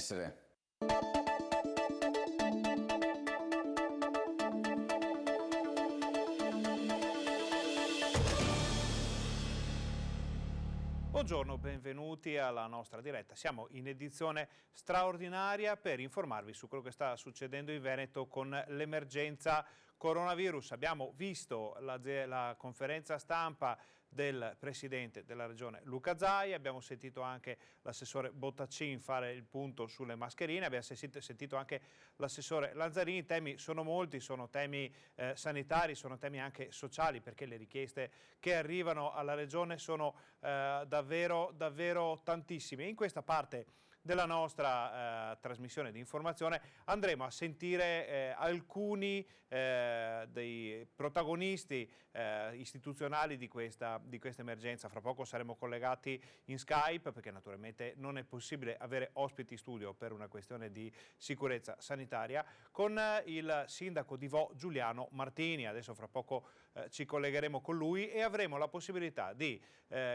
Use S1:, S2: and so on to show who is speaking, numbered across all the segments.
S1: essere.
S2: Buongiorno, benvenuti alla nostra diretta. Siamo in edizione straordinaria per informarvi su quello che sta succedendo in Veneto con l'emergenza coronavirus. Abbiamo visto la conferenza stampa del Presidente della Regione Luca Zaia, abbiamo sentito anche l'assessore Bottacin fare il punto sulle mascherine, abbiamo sentito anche l'assessore Lanzarini. I temi sono molti, sono temi sanitari, sono temi anche sociali, perché le richieste che arrivano alla Regione sono davvero tantissime. In questa parte della nostra trasmissione di informazione andremo a sentire alcuni dei protagonisti istituzionali di questa emergenza. Fra poco saremo collegati in Skype, perché naturalmente non è possibile avere ospiti in studio per una questione di sicurezza sanitaria, con il sindaco di Vo Giuliano Martini. Adesso fra poco ci collegheremo con lui e avremo la possibilità di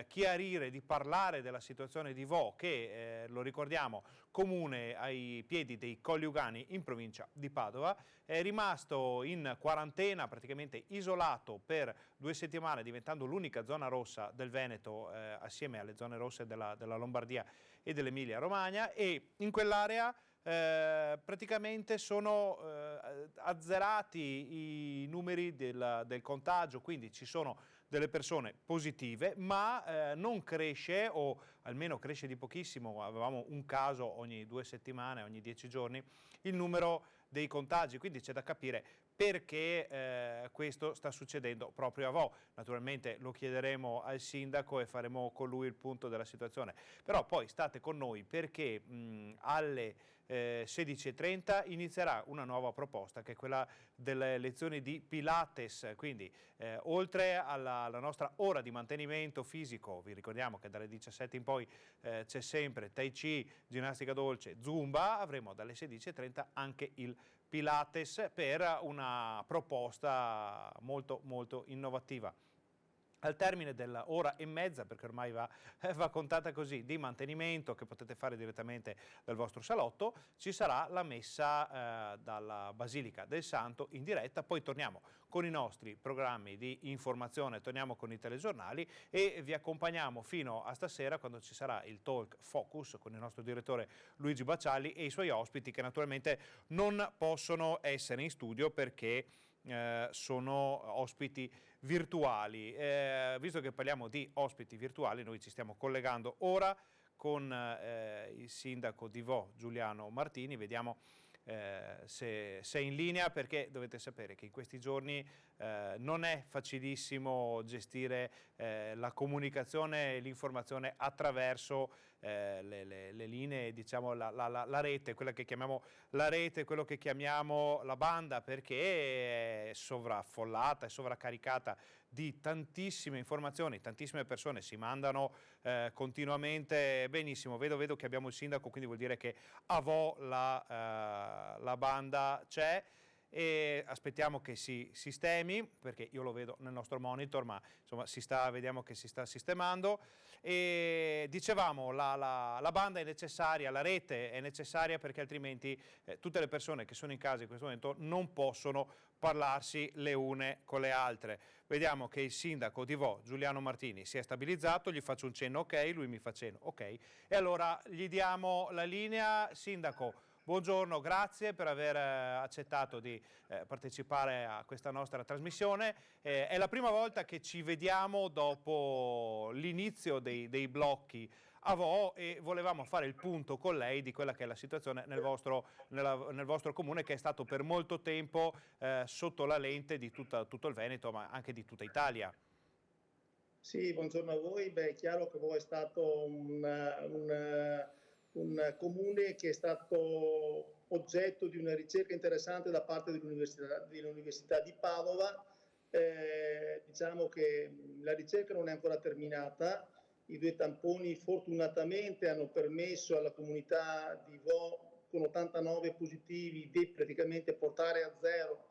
S2: chiarire, di parlare della situazione di Vo, che lo ricordiamo comune ai piedi dei Colli Ugani in provincia di Padova, è rimasto in quarantena, praticamente isolato per 2 settimane, diventando l'unica zona rossa del Veneto assieme alle zone rosse della Lombardia e dell'Emilia Romagna, e in quell'area praticamente sono azzerati i numeri del contagio, quindi ci sono delle persone positive, ma non cresce, o almeno cresce di pochissimo, avevamo un caso ogni 2 settimane, ogni 10 giorni, il numero dei contagi, quindi c'è da capire perché questo sta succedendo proprio a Vo. Naturalmente lo chiederemo al sindaco e faremo con lui il punto della situazione, però poi state con noi, perché alle 16:30 inizierà una nuova proposta, che è quella delle lezioni di Pilates. Quindi oltre alla nostra ora di mantenimento fisico, vi ricordiamo che dalle 17 in poi c'è sempre Tai Chi, ginnastica dolce, Zumba, avremo dalle 16:30 anche il Pilates, per una proposta molto innovativa. Al termine dell'ora e mezza, perché ormai va contata così, di mantenimento, che potete fare direttamente dal vostro salotto, ci sarà la messa dalla Basilica del Santo in diretta. Poi torniamo con i nostri programmi di informazione, torniamo con i telegiornali e vi accompagniamo fino a stasera, quando ci sarà il Talk Focus con il nostro direttore Luigi Baccialli e i suoi ospiti, che naturalmente non possono essere in studio perché sono ospiti virtuali. Visto che parliamo di ospiti virtuali, noi ci stiamo collegando ora con il sindaco di Vo Giuliano Martini. Vediamo se è in linea, perché dovete sapere che in questi giorni non è facilissimo gestire la comunicazione e l'informazione attraverso le linee, diciamo la rete, quella che chiamiamo la rete, quello che chiamiamo la banda, perché è sovraffollata, è sovraccaricata di tantissime informazioni, tantissime persone si mandano continuamente. Benissimo, vedo che abbiamo il sindaco, quindi vuol dire che a Vo la banda c'è, e aspettiamo che si sistemi, perché io lo vedo nel nostro monitor, ma insomma vediamo che si sta sistemando. E dicevamo, la banda è necessaria, la rete è necessaria, perché altrimenti tutte le persone che sono in casa in questo momento non possono parlarsi le une con le altre. Vediamo che il sindaco di Vo Giuliano Martini si è stabilizzato, gli faccio un cenno ok, lui mi fa cenno ok, e allora gli diamo la linea. Sindaco, buongiorno, grazie per aver accettato di partecipare a questa nostra trasmissione. È la prima volta che ci vediamo dopo l'inizio dei blocchi a Vo, e volevamo fare il punto con lei di quella che è la situazione nel vostro comune, che è stato per molto tempo sotto la lente di tutto il Veneto, ma anche di tutta Italia.
S3: Sì, buongiorno a voi. Beh, è chiaro che Vo è stato un comune che è stato oggetto di una ricerca interessante da parte dell'Università di Padova. Diciamo che la ricerca non è ancora terminata. I 2 tamponi fortunatamente hanno permesso alla comunità di Vo, con 89 positivi, di praticamente portare a zero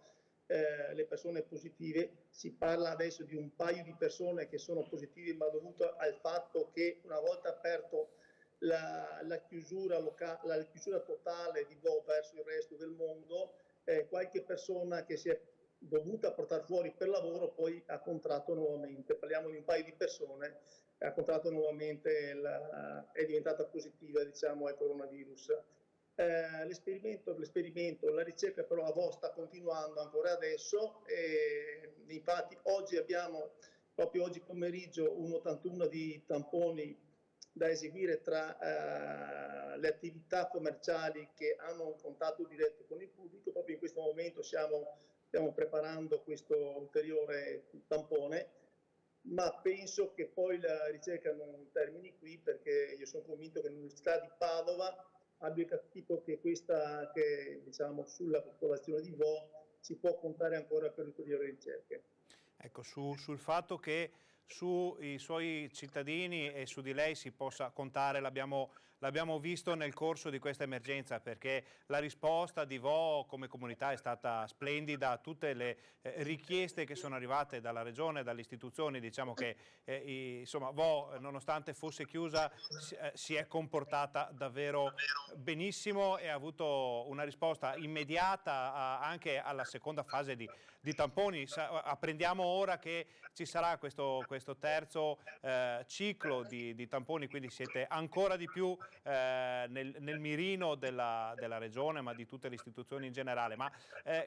S3: le persone positive. Si parla adesso di un paio di persone che sono positive, ma dovuto al fatto che una volta aperto la chiusura la chiusura totale di Vo verso il resto del mondo, qualche persona che si è dovuta portare fuori per lavoro poi ha contratto nuovamente, parliamo di un paio di persone, ha contratto nuovamente, è diventata positiva, diciamo, al coronavirus. L'esperimento, la ricerca però a Vo sta continuando ancora adesso, e infatti proprio oggi pomeriggio, un 81 di tamponi da eseguire tra le attività commerciali che hanno un contatto diretto con il pubblico. Proprio in questo momento stiamo preparando questo ulteriore tampone, ma penso che poi la ricerca non termini qui, perché io sono convinto che l'Università di Padova abbia capito che diciamo, sulla popolazione di Vo si può contare ancora per ulteriori ricerche.
S2: Ecco, sul fatto che sui suoi cittadini e su di lei si possa contare, l'abbiamo visto nel corso di questa emergenza, perché la risposta di Vo come comunità è stata splendida a tutte le richieste che sono arrivate dalla regione, dalle istituzioni. Diciamo che insomma, Vo, nonostante fosse chiusa, si è comportata davvero benissimo e ha avuto una risposta immediata anche alla seconda fase di tamponi. Apprendiamo ora che ci sarà questo terzo ciclo di tamponi, quindi siete ancora di più nel mirino della regione, ma di tutte le istituzioni in generale. Ma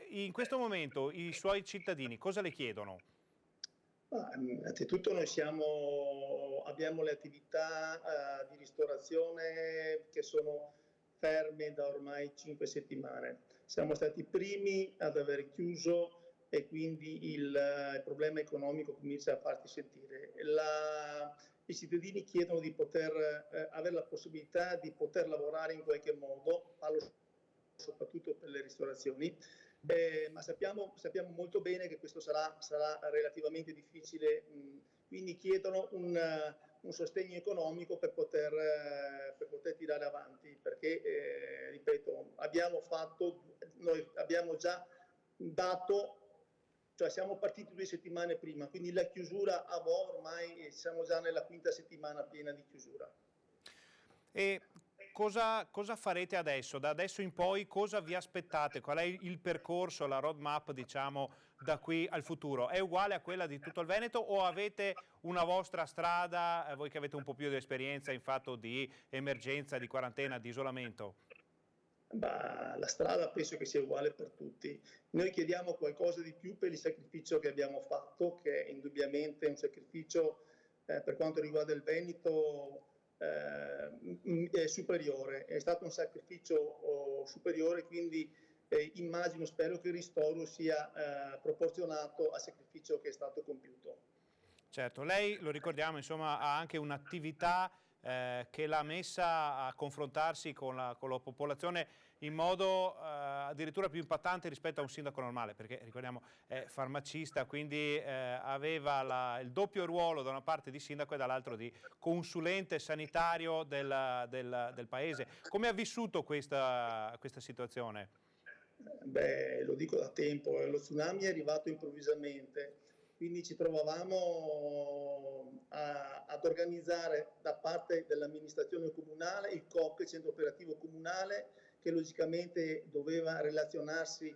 S2: in questo momento i suoi cittadini cosa le chiedono?
S3: Innanzitutto noi abbiamo le attività di ristorazione che sono ferme da ormai 5 settimane. Siamo stati i primi ad aver chiuso e quindi il problema economico comincia a farsi sentire. I cittadini chiedono di poter avere la possibilità di poter lavorare in qualche modo, parlo soprattutto per le ristorazioni, ma sappiamo molto bene che questo sarà relativamente difficile, quindi chiedono un sostegno economico per poter tirare avanti, perché ripeto, noi abbiamo già dato, cioè siamo partiti 2 settimane prima, quindi la chiusura a Vo ormai siamo già nella 5ª settimana piena di chiusura.
S2: E cosa farete adesso? Da adesso in poi cosa vi aspettate? Qual è il percorso, la roadmap, diciamo, da qui al futuro? È uguale a quella di tutto il Veneto o avete una vostra strada, voi che avete un po' più di esperienza in fatto di emergenza, di quarantena, di isolamento?
S3: La strada penso che sia uguale per tutti. Noi chiediamo qualcosa di più per il sacrificio che abbiamo fatto, che è indubbiamente un sacrificio per quanto riguarda il Veneto è superiore, è stato un sacrificio superiore, quindi spero che il ristoro sia proporzionato al sacrificio che è stato compiuto.
S2: Certo, lei, lo ricordiamo, insomma, ha anche un'attività che l'ha messa a confrontarsi con la popolazione in modo addirittura più impattante rispetto a un sindaco normale, perché ricordiamo è farmacista, quindi aveva il doppio ruolo da una parte di sindaco e dall'altro di consulente sanitario del paese. Come ha vissuto questa situazione?
S3: Lo dico da tempo, lo tsunami è arrivato improvvisamente, quindi ci trovavamo ad organizzare da parte dell'amministrazione comunale il COC, il centro operativo comunale, che logicamente doveva relazionarsi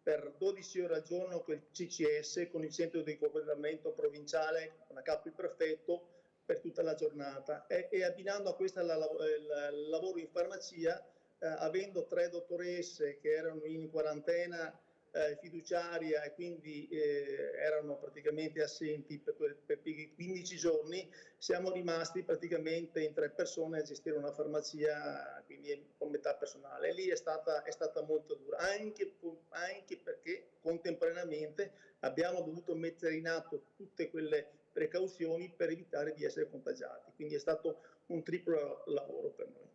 S3: per 12 ore al giorno con il CCS, con il centro di coordinamento provinciale, con a capo il prefetto, per tutta la giornata. E abbinando a questo il lavoro in farmacia, avendo 3 dottoresse che erano in quarantena fiduciaria e quindi erano praticamente assenti per 15 giorni, siamo rimasti praticamente in 3 persone a gestire una farmacia, quindi con metà personale. E lì è stata molto dura, anche perché contemporaneamente abbiamo dovuto mettere in atto tutte quelle precauzioni per evitare di essere contagiati, quindi è stato un triplo lavoro per noi.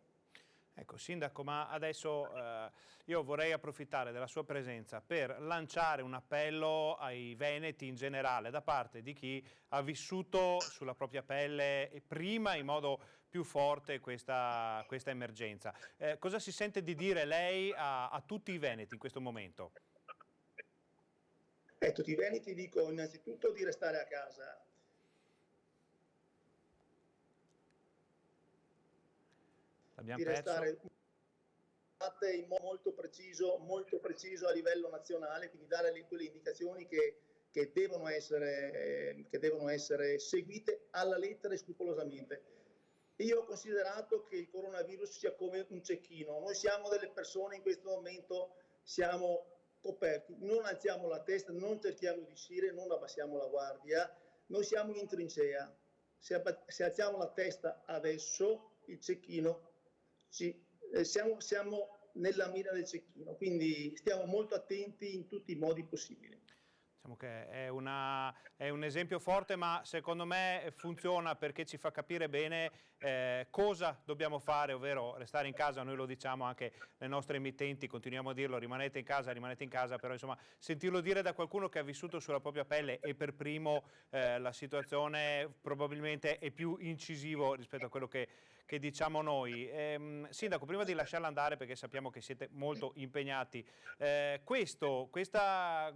S2: Ecco, Sindaco, ma adesso io vorrei approfittare della sua presenza per lanciare un appello ai veneti in generale da parte di chi ha vissuto sulla propria pelle prima in modo più forte questa emergenza. Cosa si sente di dire lei a tutti i veneti in questo momento?
S3: A tutti i veneti dico innanzitutto di restare a casa.
S2: L'abbiamo
S3: di
S2: perso.
S3: restare in modo molto preciso a livello nazionale, quindi dare quelle indicazioni che devono essere seguite alla lettera e scrupolosamente. Io ho considerato che il coronavirus sia come un cecchino. Noi siamo delle persone in questo momento, siamo coperti, non alziamo la testa, non cerchiamo di uscire, non abbassiamo la guardia, noi siamo in trincea. Se alziamo la testa adesso, il cecchino siamo nella mira del cecchino, quindi stiamo molto attenti in tutti i modi possibili.
S2: Diciamo che è un esempio forte, ma secondo me funziona perché ci fa capire bene cosa dobbiamo fare, ovvero restare in casa. Noi lo diciamo anche le nostre emittenti, continuiamo a dirlo, rimanete in casa, però insomma sentirlo dire da qualcuno che ha vissuto sulla propria pelle e per primo la situazione probabilmente è più incisivo rispetto a quello che diciamo noi. Sindaco, prima di lasciarla andare, perché sappiamo che siete molto impegnati, questa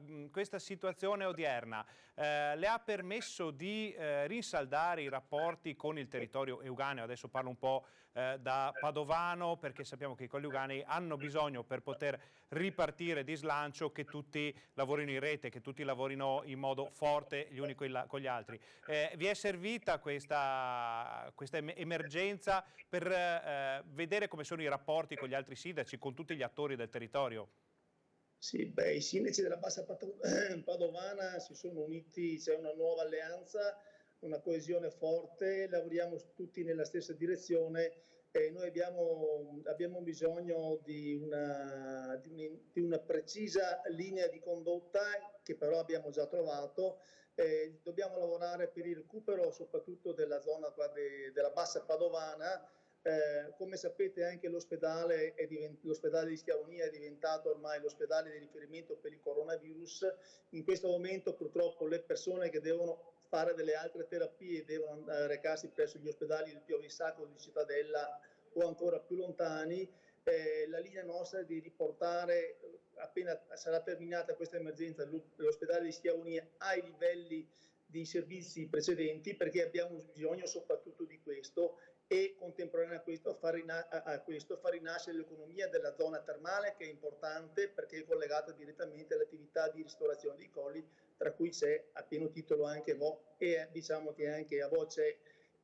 S2: situazione odierna le ha permesso di rinsaldare i rapporti con il territorio euganeo? Adesso parlo un po' da padovano, perché sappiamo che i Colli Euganei hanno bisogno, per poter ripartire di slancio, che tutti lavorino in rete, che tutti lavorino in modo forte gli uni con gli altri. Vi è servita questa emergenza per vedere come sono i rapporti con gli altri sindaci, con tutti gli attori del territorio?
S3: Sì, i sindaci della Bassa Padovana si sono uniti, c'è una nuova alleanza, una coesione forte, lavoriamo tutti nella stessa direzione e noi abbiamo bisogno di una precisa linea di condotta che però abbiamo già trovato. Dobbiamo lavorare per il recupero soprattutto della zona della Bassa Padovana. Come sapete anche l'ospedale di Schiavonia è diventato ormai l'ospedale di riferimento per il coronavirus. In questo momento purtroppo le persone che devono fare delle altre terapie devono recarsi presso gli ospedali del Pio Sacro di Cittadella o ancora più lontani. La linea nostra è di riportare, appena sarà terminata questa emergenza, l'ospedale di Schiavonia ai livelli di servizi precedenti, perché abbiamo bisogno soprattutto di questo, e contemporaneamente a questo far rinascere l'economia della zona termale, che è importante perché è collegata direttamente all'attività di ristorazione dei colli, tra cui c'è a pieno titolo anche Vo, e diciamo che anche a Vo c'è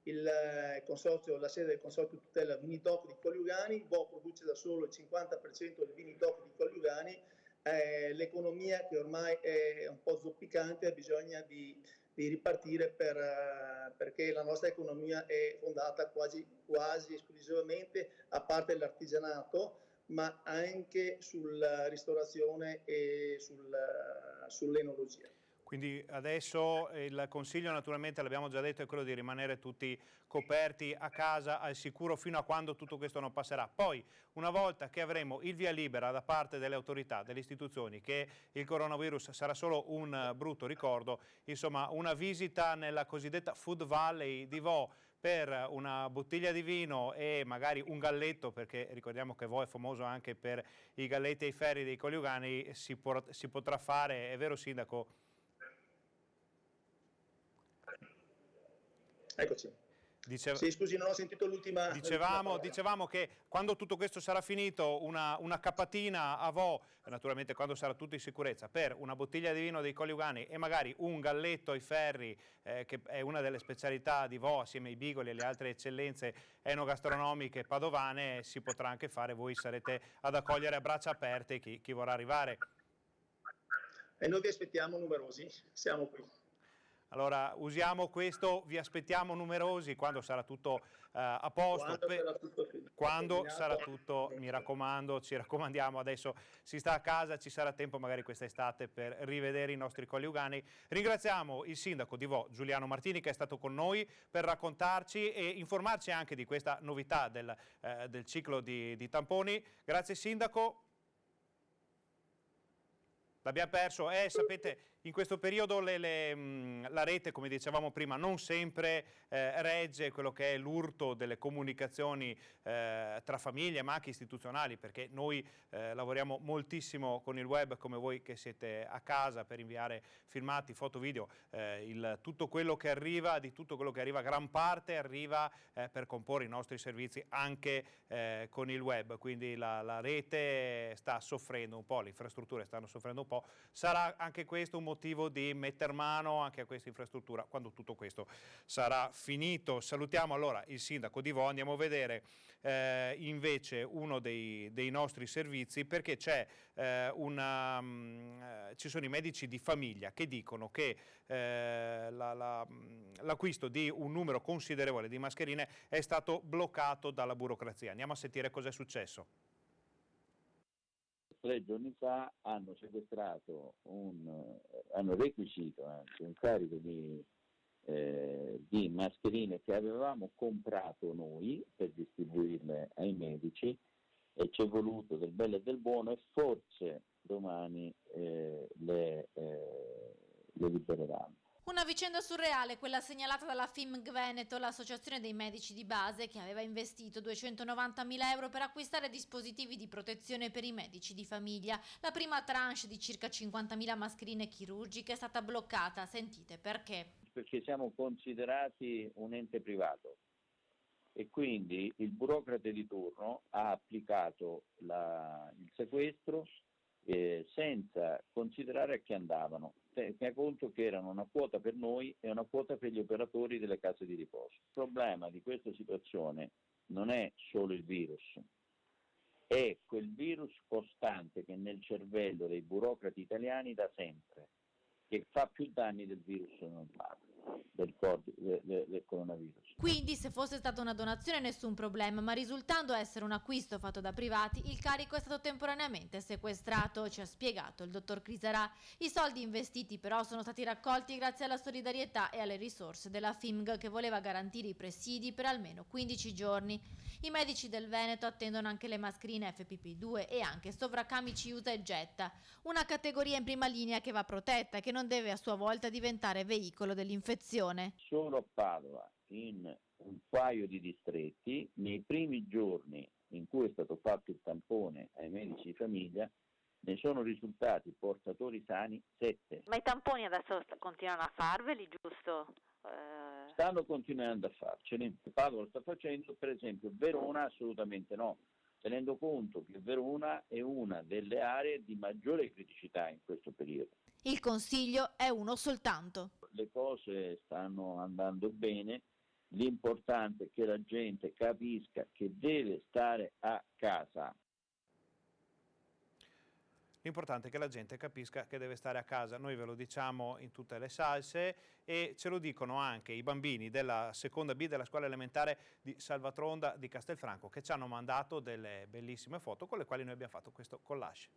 S3: il consorzio, la sede del consorzio tutela vini DOC di Colli Euganei. Vo produce da solo il 50% dei vini DOC di Colli Euganei. L'economia, che ormai è un po' zoppicante, ha bisogno di ripartire perché la nostra economia è fondata quasi esclusivamente, a parte l'artigianato, ma anche sulla ristorazione e sull'enologia.
S2: Quindi adesso il consiglio, naturalmente l'abbiamo già detto, è quello di rimanere tutti coperti a casa al sicuro fino a quando tutto questo non passerà. Poi, una volta che avremo il via libera da parte delle autorità, delle istituzioni, che il coronavirus sarà solo un brutto ricordo, insomma una visita nella cosiddetta Food Valley di Vo per una bottiglia di vino e magari un galletto, perché ricordiamo che Vo è famoso anche per i galletti ai ferri dei Colli Euganei, si potrà fare, è vero Sindaco?
S3: Eccoci. Sì, scusi, non ho sentito l'ultima.
S2: Dicevamo che quando tutto questo sarà finito, una cappatina a Vo, naturalmente quando sarà tutto in sicurezza, per una bottiglia di vino dei Colli Euganei e magari un galletto ai ferri, che è una delle specialità di Vo, assieme ai bigoli e alle altre eccellenze enogastronomiche padovane, si potrà anche fare. Voi sarete ad accogliere a braccia aperte chi vorrà arrivare.
S3: E noi vi aspettiamo numerosi, siamo qui.
S2: Allora usiamo questo, vi aspettiamo numerosi quando sarà tutto a posto. Quando sarà tutto, mi raccomando, ci raccomandiamo, adesso si sta a casa, ci sarà tempo magari quest'estate per rivedere i nostri Colli Euganei. Ringraziamo il sindaco di Vo, Giuliano Martini, che è stato con noi per raccontarci e informarci anche di questa novità del ciclo di tamponi. Grazie sindaco. L'abbiamo perso, sapete, in questo periodo la rete, come dicevamo prima, non sempre regge quello che è l'urto delle comunicazioni tra famiglie ma anche istituzionali, perché noi lavoriamo moltissimo con il web, come voi che siete a casa, per inviare filmati, foto, video, tutto quello che arriva, gran parte arriva per comporre i nostri servizi anche con il web, quindi la rete sta soffrendo un po', le infrastrutture stanno soffrendo un po'. Sarà anche questo un motivo di metter mano anche a questa infrastruttura quando tutto questo sarà finito. Salutiamo allora il sindaco di Vo, andiamo a vedere invece uno dei nostri servizi, perché ci sono i medici di famiglia che dicono che l'acquisto di un numero considerevole di mascherine è stato bloccato dalla burocrazia. Andiamo a sentire cosa è successo.
S1: 3 giorni fa hanno sequestrato hanno requisito anche un carico di mascherine che avevamo comprato noi per distribuirle ai medici, e ci è voluto del bello e del buono, e forse domani le libereranno.
S4: Una vicenda surreale, quella segnalata dalla FIMG Veneto, l'associazione dei medici di base, che aveva investito 290.000 euro per acquistare dispositivi di protezione per i medici di famiglia. La prima tranche di circa 50.000 mascherine chirurgiche è stata bloccata. Sentite perché.
S1: Perché siamo considerati un ente privato e quindi il burocrate di turno ha applicato il sequestro senza considerare a chi andavano. Tenga conto che erano una quota per noi e una quota per gli operatori delle case di riposo. Il problema di questa situazione non è solo il virus, è quel virus costante che è nel cervello dei burocrati italiani da sempre, che fa più danni del virus normale, del coronavirus.
S4: Quindi, se fosse stata una donazione nessun problema, ma risultando essere un acquisto fatto da privati, il carico è stato temporaneamente sequestrato, ci ha spiegato il dottor Crisarà. I soldi investiti però sono stati raccolti grazie alla solidarietà e alle risorse della FIMG, che voleva garantire i presidi per almeno 15 giorni. I medici del Veneto attendono anche le mascherine FPP2 e anche sovraccamici usa e getta, una categoria in prima linea che va protetta e che non deve a sua volta diventare veicolo dell'infezione.
S1: Solo a Padova, in un paio di distretti, nei primi giorni in cui è stato fatto il tampone ai medici di famiglia, ne sono risultati portatori sani 7.
S5: Ma i tamponi adesso continuano a farveli, giusto?
S1: Stanno continuando a farceli. Padova lo sta facendo, per esempio Verona assolutamente no, tenendo conto che Verona è una delle aree di maggiore criticità in questo periodo.
S4: Il consiglio è uno soltanto.
S1: Le cose stanno andando bene, l'importante è che la gente capisca che deve stare a casa.
S2: L'importante è che la gente capisca che deve stare a casa. Noi ve lo diciamo in tutte le salse e ce lo dicono anche i bambini della seconda B della scuola elementare di Salvatronda di Castelfranco, che ci hanno mandato delle bellissime foto con le quali noi abbiamo fatto questo collage.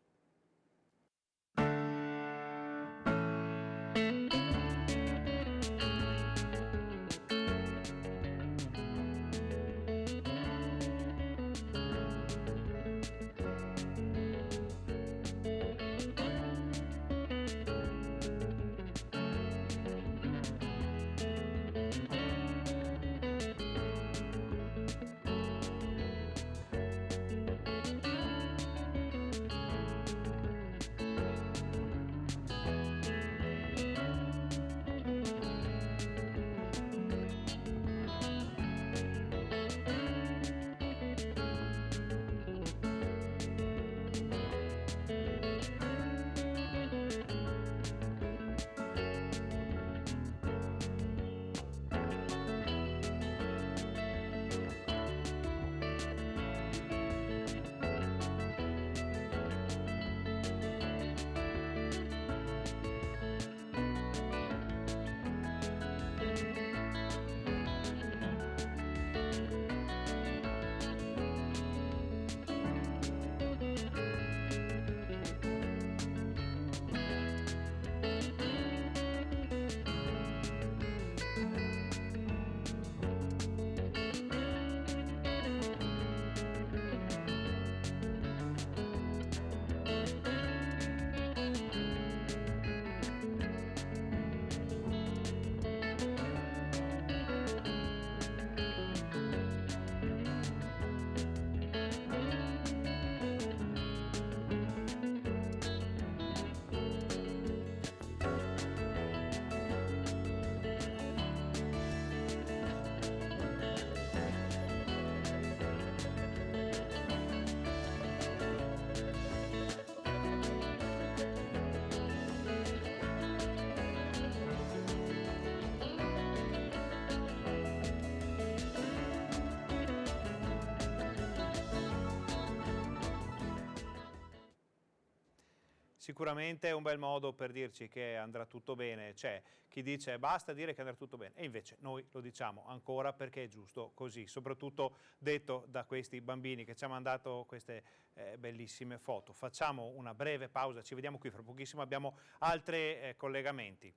S2: sicuramente è un bel modo per dirci che andrà tutto bene. C'è chi dice basta dire che andrà tutto bene e invece noi lo diciamo ancora perché è giusto così, soprattutto detto da questi bambini che ci hanno mandato queste bellissime foto. Facciamo una breve pausa, ci vediamo qui fra pochissimo, abbiamo altri collegamenti.